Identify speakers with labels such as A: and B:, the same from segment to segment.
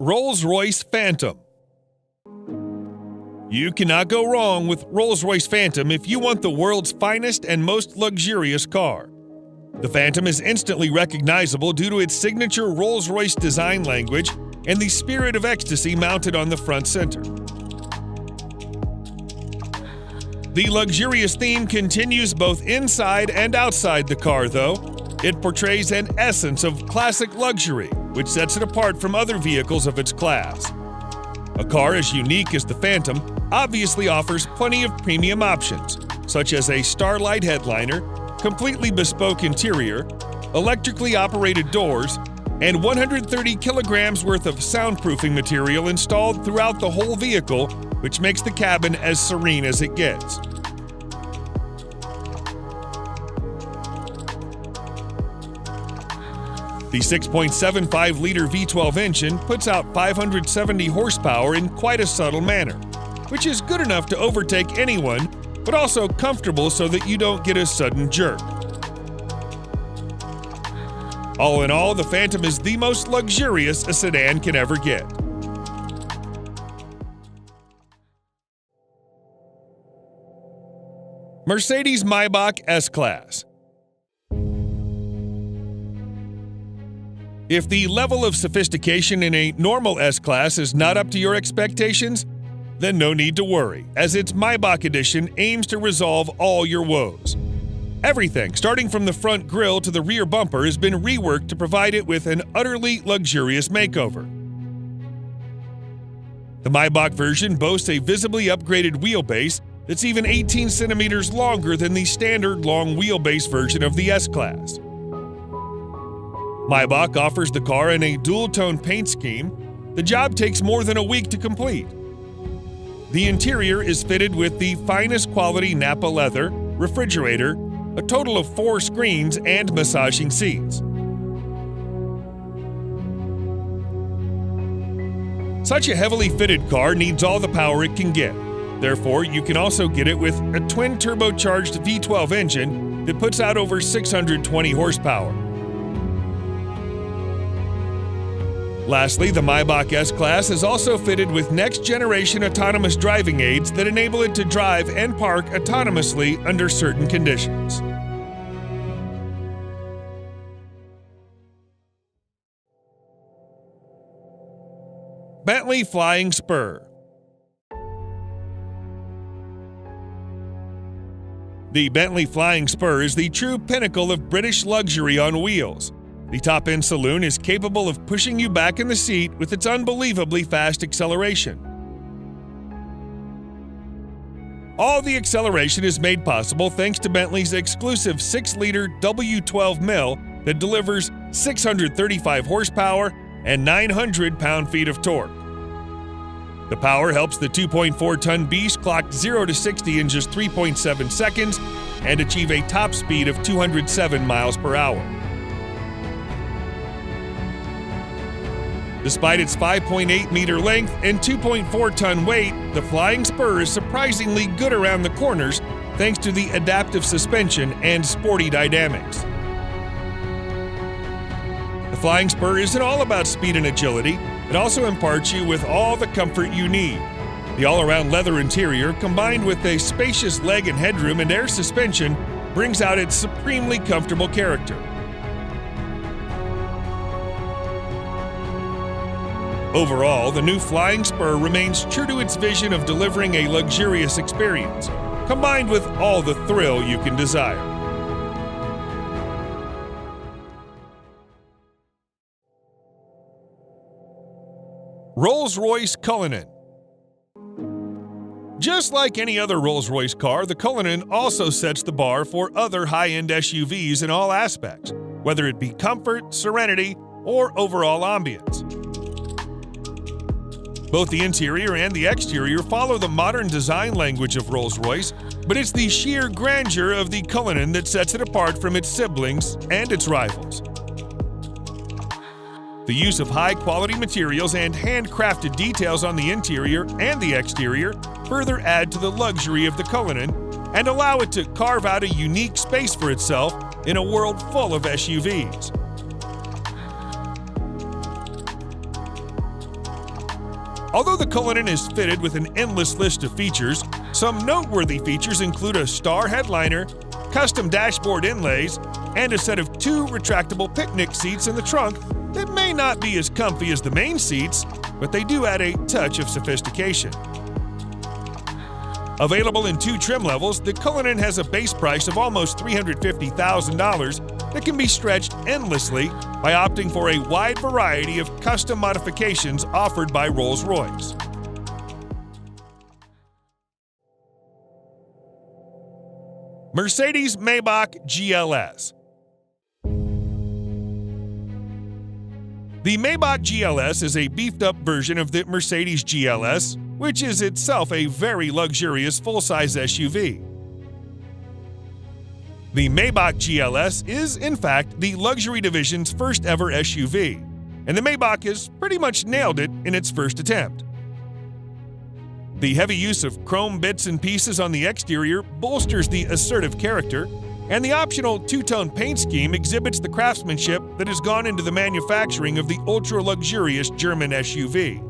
A: Rolls-Royce Phantom. You cannot go wrong with Rolls-Royce Phantom if you want the world's finest and most luxurious car. The Phantom is instantly recognizable due to its signature Rolls-Royce design language and the spirit of ecstasy mounted on the front center. The luxurious theme continues both inside and outside the car, though. It portrays an essence of classic luxury, which sets it apart from other vehicles of its class. A car as unique as the Phantom obviously offers plenty of premium options, such as a Starlight headliner, completely bespoke interior, electrically operated doors, and 130 kilograms worth of soundproofing material installed throughout the whole vehicle, which makes the cabin as serene as it gets. The 6.75-liter V12 engine puts out 570 horsepower in quite a subtle manner, which is good enough to overtake anyone, but also comfortable so that you don't get a sudden jerk. All in all, the Phantom is the most luxurious a sedan can ever get. Mercedes-Maybach S-Class. If the level of sophistication in a normal S-Class is not up to your expectations, then no need to worry, as its Maybach edition aims to resolve all your woes. Everything, starting from the front grille to the rear bumper, has been reworked to provide it with an utterly luxurious makeover. The Maybach version boasts a visibly upgraded wheelbase that's even 18 centimeters longer than the standard long wheelbase version of the S-Class. Maybach offers the car in a dual-tone paint scheme. The job takes more than a week to complete. The interior is fitted with the finest quality Nappa leather, refrigerator, a total of 4 screens, and massaging seats. Such a heavily fitted car needs all the power it can get. Therefore, you can also get it with a twin-turbocharged V12 engine that puts out over 620 horsepower. Lastly, the Maybach S-Class is also fitted with next-generation autonomous driving aids that enable it to drive and park autonomously under certain conditions. Bentley Flying Spur. The Bentley Flying Spur is the true pinnacle of British luxury on wheels. The top-end saloon is capable of pushing you back in the seat with its unbelievably fast acceleration. All the acceleration is made possible thanks to Bentley's exclusive 6-liter W12 mill that delivers 635 horsepower and 900 pound-feet of torque. The power helps the 2.4-ton beast clock 0 to 60 in just 3.7 seconds and achieve a top speed of 207 miles per hour. Despite its 5.8-meter length and 2.4-ton weight, the Flying Spur is surprisingly good around the corners thanks to the adaptive suspension and sporty dynamics. The Flying Spur isn't all about speed and agility, it also imparts you with all the comfort you need. The all-around leather interior, combined with a spacious leg and headroom and air suspension, brings out its supremely comfortable character. Overall, the new Flying Spur remains true to its vision of delivering a luxurious experience, combined with all the thrill you can desire. Rolls-Royce Cullinan. Just like any other Rolls-Royce car, the Cullinan also sets the bar for other high-end SUVs in all aspects, whether it be comfort, serenity, or overall ambience. Both the interior and the exterior follow the modern design language of Rolls-Royce, but it's the sheer grandeur of the Cullinan that sets it apart from its siblings and its rivals. The use of high-quality materials and handcrafted details on the interior and the exterior further add to the luxury of the Cullinan and allow it to carve out a unique space for itself in a world full of SUVs. Although the Cullinan is fitted with an endless list of features, some noteworthy features include a star headliner, custom dashboard inlays, and a set of 2 retractable picnic seats in the trunk that may not be as comfy as the main seats, but they do add a touch of sophistication. Available in 2 trim levels, the Cullinan has a base price of almost $350,000 that can be stretched endlessly by opting for a wide variety of custom modifications offered by Rolls-Royce. Mercedes-Maybach GLS. The Maybach GLS is a beefed-up version of the Mercedes GLS, which is itself a very luxurious full-size SUV. The Maybach GLS is, in fact, the luxury division's first ever SUV, and the Maybach has pretty much nailed it in its first attempt. The heavy use of chrome bits and pieces on the exterior bolsters the assertive character, and the optional 2-tone paint scheme exhibits the craftsmanship that has gone into the manufacturing of the ultra-luxurious German SUV.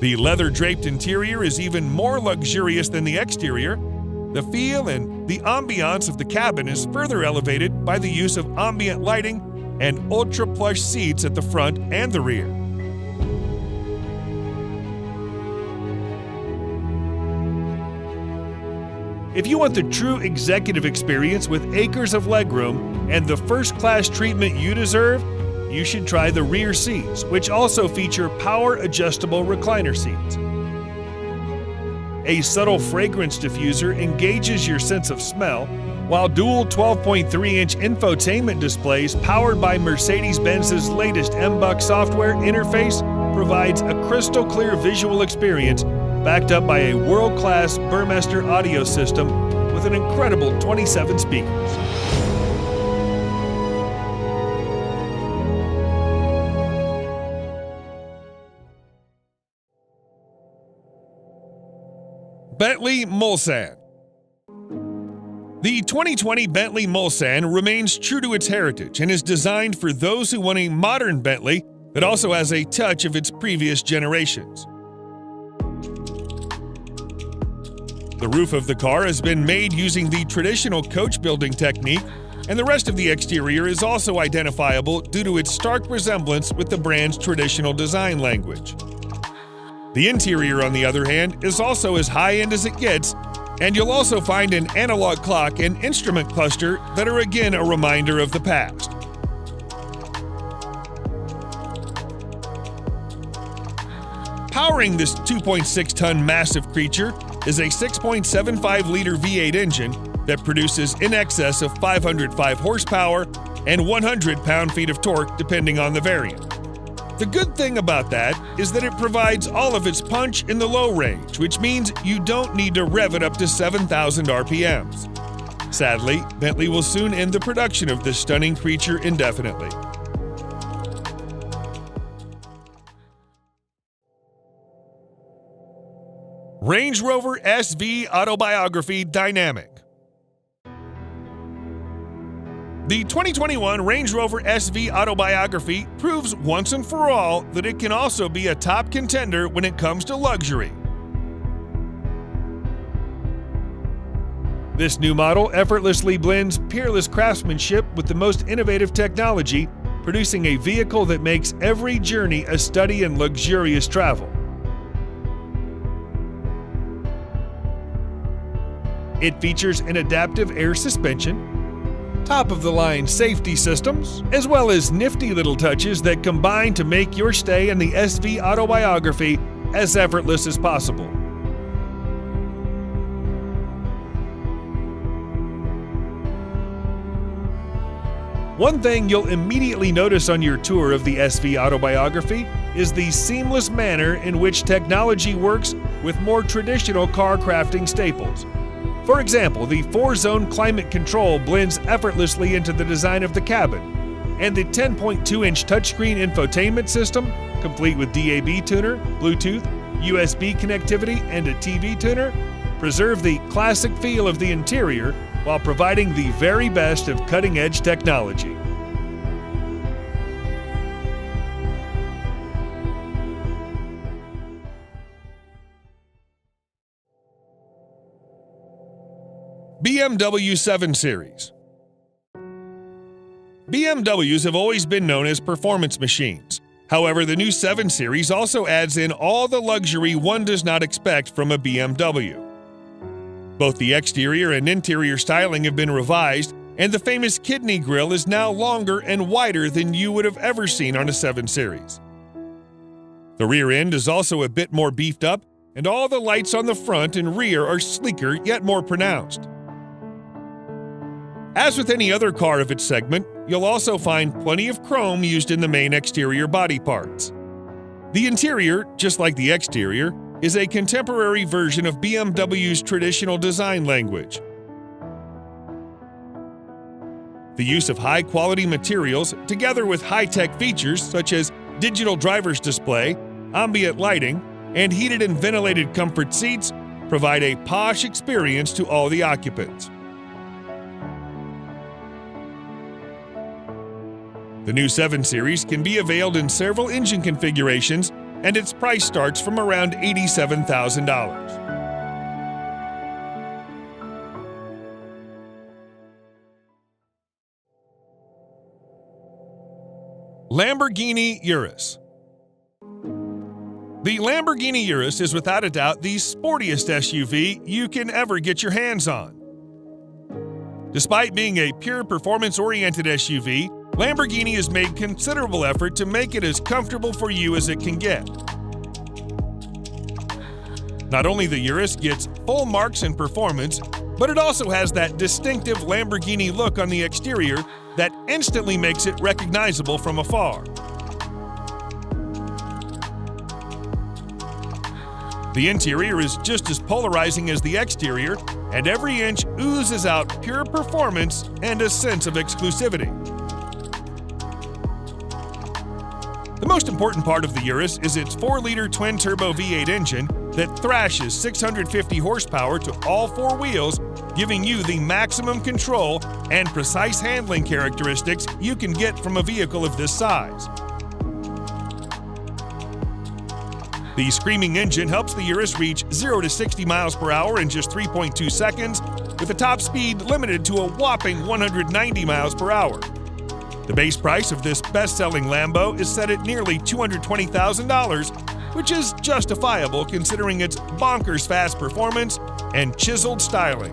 A: The leather-draped interior is even more luxurious than the exterior. The feel and the ambiance of the cabin is further elevated by the use of ambient lighting and ultra-plush seats at the front and the rear. If you want the true executive experience with acres of legroom and the first-class treatment you deserve, you should try the rear seats, which also feature power-adjustable recliner seats. A subtle fragrance diffuser engages your sense of smell, while dual 12.3-inch infotainment displays powered by Mercedes-Benz's latest MBUX software interface provides a crystal-clear visual experience backed up by a world-class Burmester audio system with an incredible 27 speakers. Bentley Mulsanne. The 2020 Bentley Mulsanne remains true to its heritage and is designed for those who want a modern Bentley that also has a touch of its previous generations. The roof of the car has been made using the traditional coach building technique, and the rest of the exterior is also identifiable due to its stark resemblance with the brand's traditional design language. The interior, on the other hand, is also as high-end as it gets, and you'll also find an analog clock and instrument cluster that are again a reminder of the past. Powering this 2.6-ton massive creature is a 6.75-liter V8 engine that produces in excess of 505 horsepower and 100 pound-feet of torque depending on the variant. The good thing about that is that it provides all of its punch in the low range, which means you don't need to rev it up to 7,000 RPMs. Sadly, Bentley will soon end the production of this stunning creature indefinitely. Range Rover SV Autobiography Dynamic. The 2021 Range Rover SV Autobiography proves once and for all that it can also be a top contender when it comes to luxury. This new model effortlessly blends peerless craftsmanship with the most innovative technology, producing a vehicle that makes every journey a study in luxurious travel. It features an adaptive air suspension, top-of-the-line safety systems, as well as nifty little touches that combine to make your stay in the SV Autobiography as effortless as possible. One thing you'll immediately notice on your tour of the SV Autobiography is the seamless manner in which technology works with more traditional car crafting staples. For example, the 4-zone climate control blends effortlessly into the design of the cabin, and the 10.2-inch touchscreen infotainment system, complete with DAB tuner, Bluetooth, USB connectivity, and a TV tuner, preserve the classic feel of the interior while providing the very best of cutting-edge technology. BMW 7 Series. BMWs have always been known as performance machines. However, the new 7 Series also adds in all the luxury one does not expect from a BMW. Both the exterior and interior styling have been revised, and the famous kidney grille is now longer and wider than you would have ever seen on a 7 Series. The rear end is also a bit more beefed up, and all the lights on the front and rear are sleeker yet more pronounced. As with any other car of its segment, you'll also find plenty of chrome used in the main exterior body parts. The interior, just like the exterior, is a contemporary version of BMW's traditional design language. The use of high-quality materials, together with high-tech features such as digital driver's display, ambient lighting, and heated and ventilated comfort seats, provide a posh experience to all the occupants. The new 7 Series can be availed in several engine configurations, and its price starts from around $87,000. Lamborghini Urus. The Lamborghini Urus is without a doubt the sportiest SUV you can ever get your hands on. Despite being a pure performance-oriented SUV, Lamborghini has made considerable effort to make it as comfortable for you as it can get. Not only the Urus gets full marks in performance, but it also has that distinctive Lamborghini look on the exterior that instantly makes it recognizable from afar. The interior is just as polarizing as the exterior, and every inch oozes out pure performance and a sense of exclusivity. The most important part of the Urus is its 4-liter twin-turbo V8 engine that thrashes 650 horsepower to all 4 wheels, giving you the maximum control and precise handling characteristics you can get from a vehicle of this size. The screaming engine helps the Urus reach 0 to 60 miles per hour in just 3.2 seconds, with a top speed limited to a whopping 190 miles per hour. The base price of this best-selling Lambo is set at nearly $220,000, which is justifiable considering its bonkers fast performance and chiseled styling.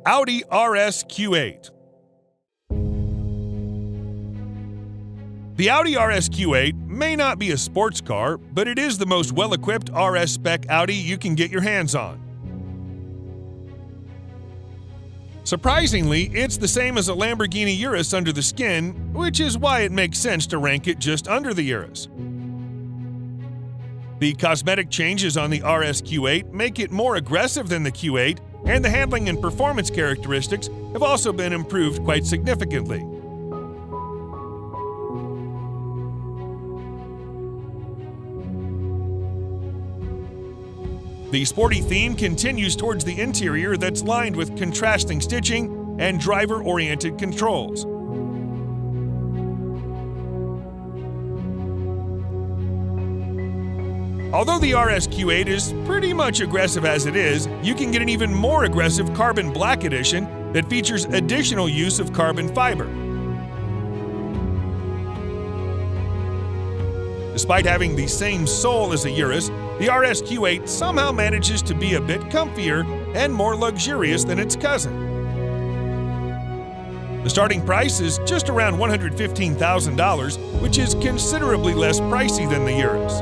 A: Audi RS Q8. The Audi RS Q8 may not be a sports car, but it is the most well-equipped RS spec Audi you can get your hands on. Surprisingly, it's the same as a Lamborghini Urus under the skin, which is why it makes sense to rank it just under the Urus. The cosmetic changes on the RS Q8 make it more aggressive than the Q8, and the handling and performance characteristics have also been improved quite significantly. The sporty theme continues towards the interior that's lined with contrasting stitching and driver-oriented controls. Although the RS Q8 is pretty much aggressive as it is, you can get an even more aggressive Carbon Black Edition that features additional use of carbon fiber. Despite having the same soul as a Urus, the RS Q8 somehow manages to be a bit comfier and more luxurious than its cousin. The starting price is just around $115,000, which is considerably less pricey than the Urus.